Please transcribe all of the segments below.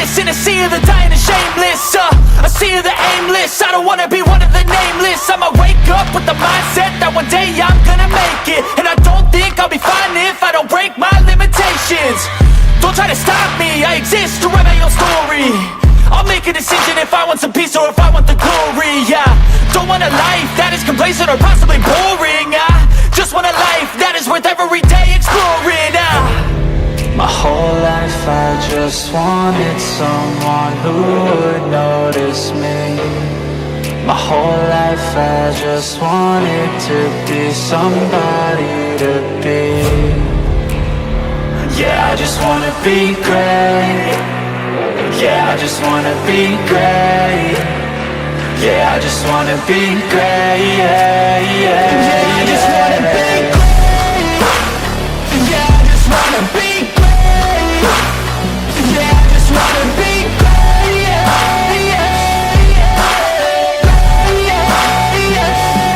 this in a sea of the dying and shameless, a sea of the aimless. I don't wanna be one of the nameless. I'ma wake up with the mindset that one day I'm gonna make it. And I don't think I'll be fine if I don't break my limitations. Don't try to stop me, I exist to write my own story. I'll make a decision if I want some peace or if I want the glory, yeah. Don't want a life that is complacent or possibly boring, I just want a life that is worth every day exploring, My whole life I just wanted someone who would notice me. My whole life I just wanted to be somebody to be. Yeah, I just wanna be great. Yeah, I just wanna be great. Yeah, I just wanna be great. Yeah, yeah, yeah, I just wanna be great. Yeah, I just wanna be great. Yeah, I just wanna be great. Yeah, yeah, yeah, yeah, yeah, yeah.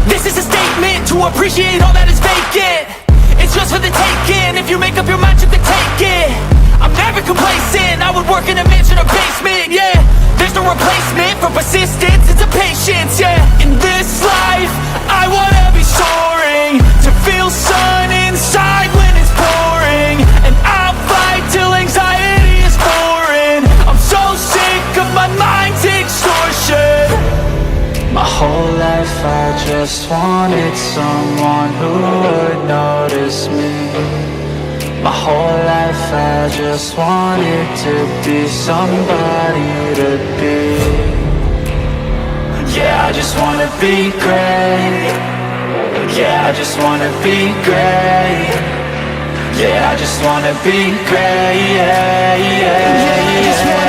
This is a statement to appreciate all that is vacant. It's just for the taking, if you make up your mind you can take it. I'm never complacent, I would work in a mansion or basement, yeah. There's no replacement for persistence, it's a patience, yeah. In this life, I wanna be soaring, to feel sun inside when it's pouring. And I'll fight till anxiety is foreign. I'm so sick of my mind's extortion. My whole life I just wanted someone who would notice me. My whole life I just wanted to be somebody to be. Yeah, I just wanna be great. Yeah, I just wanna be great. Yeah, I just wanna be great. Yeah, yeah, yeah, yeah.